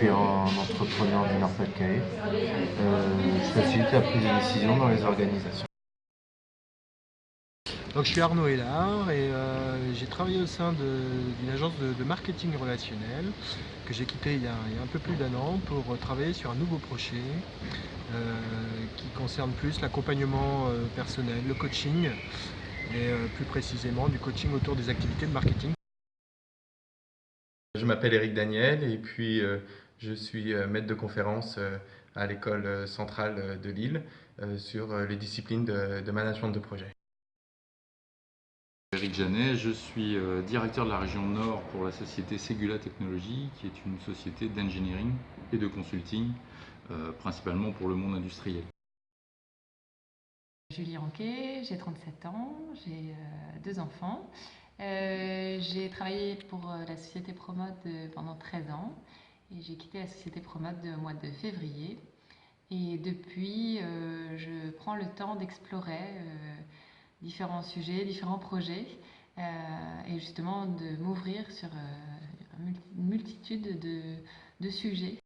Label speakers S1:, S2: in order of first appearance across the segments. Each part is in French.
S1: suis un entrepreneur du Nord-Pas-de-Calais. Je facilite la prise de décision dans les organisations.
S2: Donc, je suis Arnaud Hélard et j'ai travaillé au sein d'une agence de marketing relationnel que j'ai quitté il y a un peu plus d'1 an pour travailler sur un nouveau projet qui concerne plus l'accompagnement personnel, le coaching et plus précisément du coaching autour des activités de marketing.
S3: Je m'appelle Éric Daniel et puis je suis maître de conférence à l'école centrale de Lille sur les disciplines de management de projet.
S4: Éric Janet, je suis directeur de la région Nord pour la société Ségula Technologies, qui est une société d'engineering et de consulting, principalement pour le monde industriel.
S5: Julie Ranquet, j'ai 37 ans, j'ai 2 enfants. J'ai travaillé pour la société Promode pendant 13 ans et j'ai quitté la société Promode au mois de février. Et depuis, je prends le temps d'explorer différents sujets, différents projets et justement de m'ouvrir sur une multitude de sujets.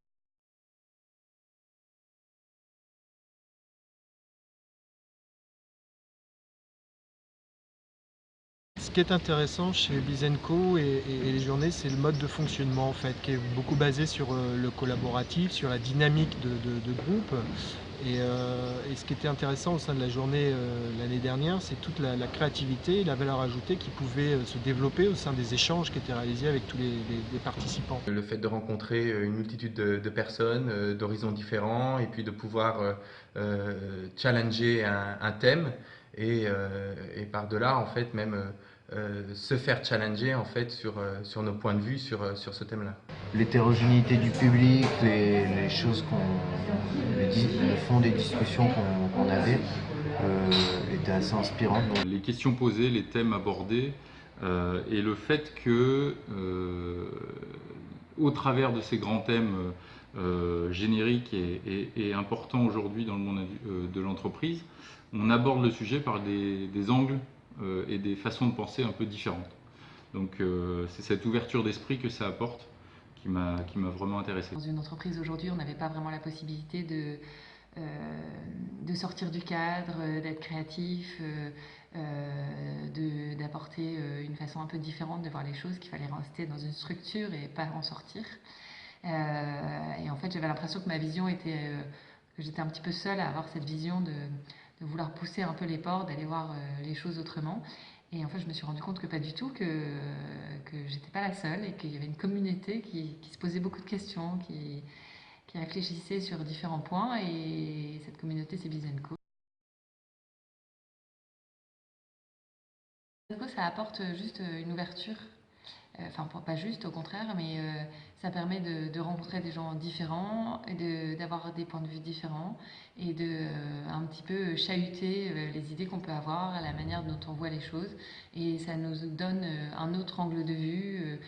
S2: Ce qui est intéressant chez Bizenco et les journées, c'est le mode de fonctionnement en fait, qui est beaucoup basé sur le collaboratif, sur la dynamique de groupe. Et ce qui était intéressant au sein de la journée l'année dernière, c'est toute la créativité et la valeur ajoutée qui pouvait se développer au sein des échanges qui étaient réalisés avec tous les participants.
S3: Le fait de rencontrer une multitude de personnes, d'horizons différents, et puis de pouvoir challenger un thème, et par-delà, en fait, même se faire challenger en fait, sur nos points de vue sur ce thème-là.
S1: L'hétérogénéité du public, les choses le fond des discussions qu'on avait était assez inspirant.
S4: Les questions posées, les thèmes abordés, et le fait que, au travers de ces grands thèmes génériques et importants aujourd'hui dans le monde de l'entreprise, on aborde le sujet par des angles et des façons de penser un peu différentes. Donc c'est cette ouverture d'esprit que ça apporte qui m'a vraiment intéressé.
S5: Dans une entreprise aujourd'hui, on n'avait pas vraiment la possibilité de sortir du cadre, d'être créatif, d'apporter une façon un peu différente de voir les choses, qu'il fallait rester dans une structure et pas en sortir. Et en fait, j'avais l'impression que ma vision était, que j'étais un petit peu seule à avoir cette vision de vouloir pousser un peu les portes, d'aller voir les choses autrement. Et en fait, je me suis rendu compte que pas du tout, que j'étais pas la seule et qu'il y avait une communauté qui se posait beaucoup de questions, qui réfléchissait sur différents points, et cette communauté, c'est Bizenco. Bizenco, ça apporte juste une ouverture. Enfin, pas juste, au contraire, mais ça permet de rencontrer des gens différents, d'avoir des points de vue différents et de un petit peu chahuter les idées qu'on peut avoir, la manière dont on voit les choses. Et ça nous donne un autre angle de vue.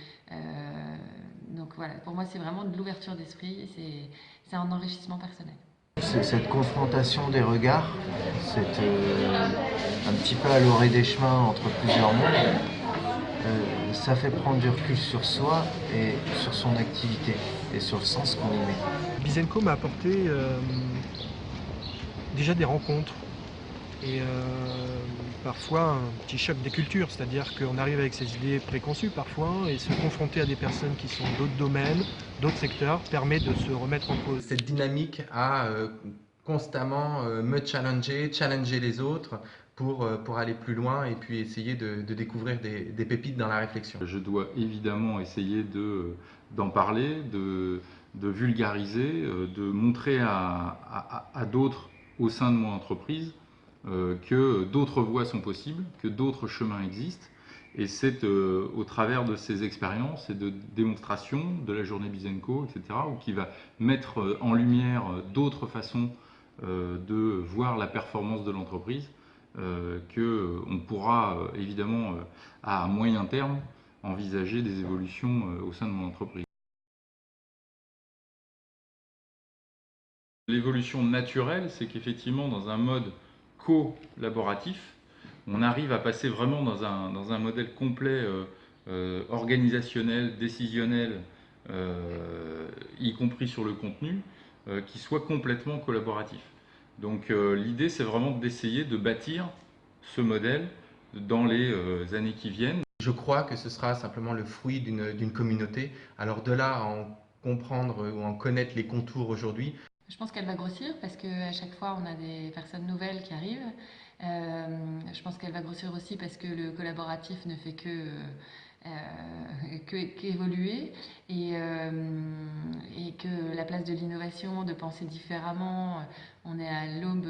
S5: Donc voilà, pour moi, c'est vraiment de l'ouverture d'esprit, c'est un enrichissement personnel.
S1: Cette confrontation des regards, un petit peu à l'orée des chemins entre plusieurs mondes, ça fait prendre du recul sur soi et sur son activité et sur le sens qu'on y met.
S2: Bizenco m'a apporté déjà des rencontres et parfois un petit choc des cultures, c'est-à-dire qu'on arrive avec ses idées préconçues parfois, et se confronter à des personnes qui sont d'autres domaines, d'autres secteurs, permet de se remettre en cause.
S3: Cette dynamique à constamment me challenger les autres pour aller plus loin et puis essayer de découvrir des pépites dans la réflexion.
S4: Je dois évidemment essayer d'en parler, de vulgariser, de montrer à d'autres au sein de mon entreprise que d'autres voies sont possibles, que d'autres chemins existent. Et c'est au travers de ces expériences et de démonstrations de la journée Bizenco, etc., qui va mettre en lumière d'autres façons de voir la performance de l'entreprise, qu'on pourra évidemment à moyen terme envisager des évolutions au sein de mon entreprise. L'évolution naturelle, c'est qu'effectivement dans un mode collaboratif, on arrive à passer vraiment dans un modèle complet organisationnel, décisionnel, y compris sur le contenu, qui soit complètement collaboratif. Donc l'idée, c'est vraiment d'essayer de bâtir ce modèle dans les années qui viennent.
S3: Je crois que ce sera simplement le fruit d'une communauté. Alors de là à en comprendre ou en connaître les contours aujourd'hui.
S5: Je pense qu'elle va grossir parce qu'à chaque fois on a des personnes nouvelles qui arrivent. Je pense qu'elle va grossir aussi parce que le collaboratif ne fait qu'évoluer et que la place de l'innovation, de penser différemment, on est à l'aube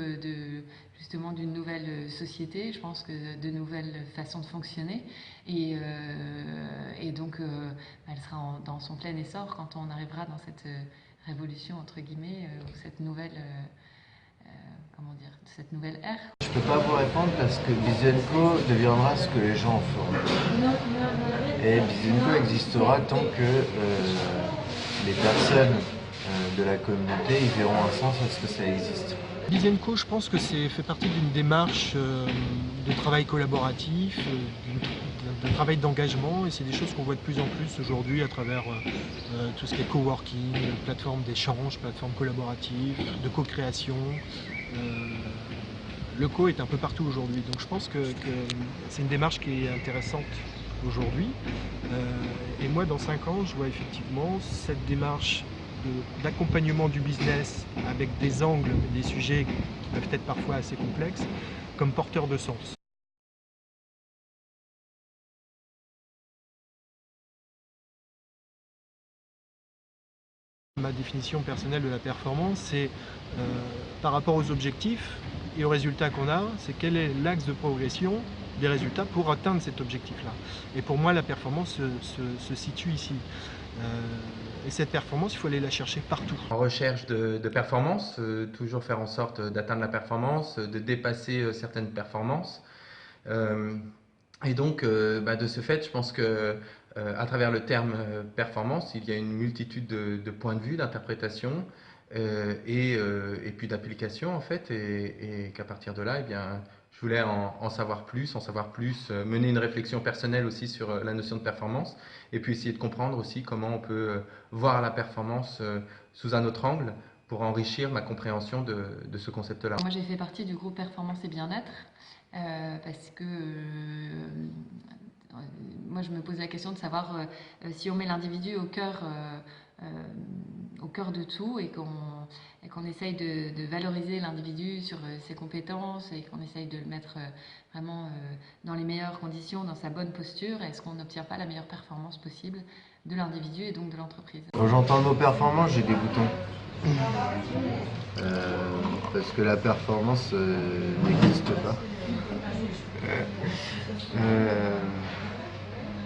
S5: justement d'une nouvelle société, je pense que de nouvelles façons de fonctionner et donc elle sera dans son plein essor quand on arrivera dans cette révolution entre guillemets ou cette nouvelle cette nouvelle ère.
S1: Je peux pas vous répondre parce que Bizenco deviendra ce que les gens en feront. Et Bizenco existera tant que les personnes de la communauté y verront un sens à ce que ça existe.
S2: Bizenco, je pense que c'est fait partie d'une démarche de travail collaboratif, d'un travail d'engagement, et c'est des choses qu'on voit de plus en plus aujourd'hui à travers tout ce qui est coworking, plateforme d'échange, plateforme collaborative, de co-création. Le co est un peu partout aujourd'hui, donc je pense que c'est une démarche qui est intéressante aujourd'hui. Et moi, dans 5 ans, je vois effectivement cette démarche d'accompagnement du business avec des angles, des sujets qui peuvent être parfois assez complexes, comme porteur de sens. Ma définition personnelle de la performance, c'est par rapport aux objectifs et aux résultats qu'on a, c'est quel est l'axe de progression des résultats pour atteindre cet objectif-là. Et pour moi, la performance se situe ici. Et cette performance, il faut aller la chercher partout.
S3: En recherche de performance, toujours faire en sorte d'atteindre la performance, de dépasser certaines performances. Et donc, de ce fait, je pense que à travers le terme performance, il y a une multitude de points de vue, d'interprétation et puis d'application en fait, et qu'à partir de là, eh bien, je voulais en savoir plus, mener une réflexion personnelle aussi sur la notion de performance, et puis essayer de comprendre aussi comment on peut voir la performance sous un autre angle pour enrichir ma compréhension de ce concept-là.
S5: Moi, j'ai fait partie du groupe Performance et Bien-être parce que moi, je me pose la question de savoir si on met l'individu au cœur de tout et qu'on essaye de valoriser l'individu sur ses compétences et qu'on essaye de le mettre vraiment dans les meilleures conditions, dans sa bonne posture, est-ce qu'on n'obtient pas la meilleure performance possible de l'individu et donc de l'entreprise?
S1: Quand j'entends le mot performance, j'ai des boutons. Parce que la performance n'existe pas.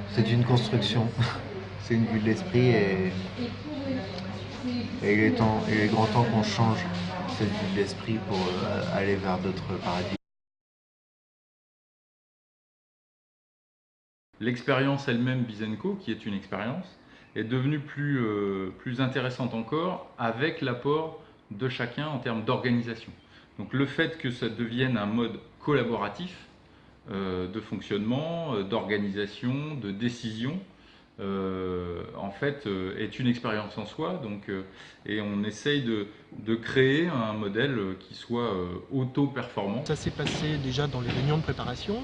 S1: C'est une construction, c'est une vue de l'esprit et il est grand temps qu'on change cette vue de l'esprit pour aller vers d'autres paradigmes.
S4: L'expérience elle-même Bizenco, qui est une expérience, est devenue plus intéressante encore avec l'apport de chacun en termes d'organisation. Donc le fait que ça devienne un mode collaboratif de fonctionnement, d'organisation, de décision, en fait est une expérience en soi, donc, et on essaye de créer un modèle qui soit auto-performant.
S2: Ça s'est passé déjà dans les réunions de préparation,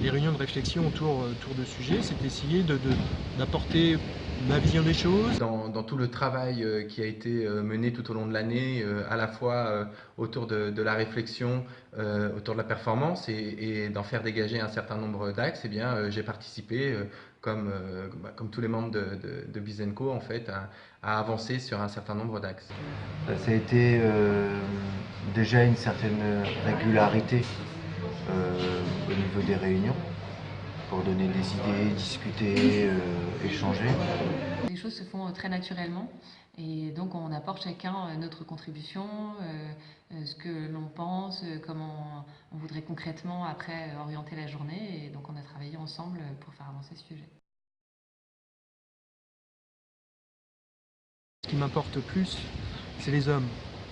S2: les réunions de réflexion autour de sujets, c'est d'essayer d'apporter ma vision des choses.
S3: Dans tout le travail qui a été mené tout au long de l'année, à la fois autour de la réflexion, autour de la performance et d'en faire dégager un certain nombre d'axes, eh bien, j'ai participé, comme tous les membres de Bizenco, en fait, à avancer sur un certain nombre d'axes.
S1: Ça a été déjà une certaine régularité au niveau des réunions, pour donner des idées, discuter, échanger.
S5: Les choses se font très naturellement et donc on apporte chacun notre contribution, ce que l'on pense, comment on voudrait concrètement après orienter la journée, et donc on a travaillé ensemble pour faire avancer ce sujet.
S2: Ce qui m'importe plus, c'est les hommes.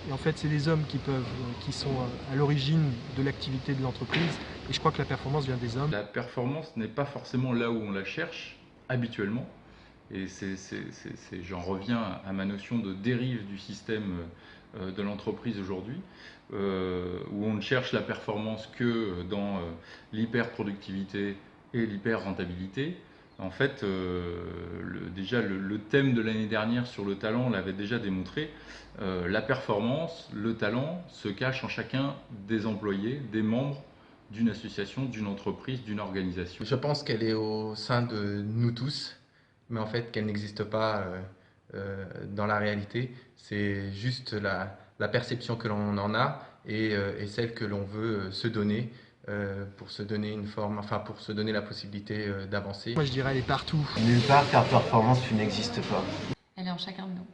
S2: Et en fait, c'est les hommes qui sont à l'origine de l'activité de l'entreprise. Et je crois que la performance vient des hommes.
S4: La performance n'est pas forcément là où on la cherche habituellement. Et j'en reviens à ma notion de dérive du système de l'entreprise aujourd'hui, où on ne cherche la performance que dans l'hyper-productivité et l'hyper-rentabilité. En fait, déjà le thème de l'année dernière sur le talent l'avait déjà démontré. La performance, le talent se cache en chacun des employés, des membres d'une association, d'une entreprise, d'une organisation.
S3: Je pense qu'elle est au sein de nous tous, mais en fait qu'elle n'existe pas dans la réalité. C'est juste la perception que l'on en a et celle que l'on veut se donner pour se donner une forme, enfin pour se donner la possibilité d'avancer.
S2: Moi je dirais elle est partout.
S1: Nulle part car performance, tu n'existes pas.
S5: Elle est en chacun de nous.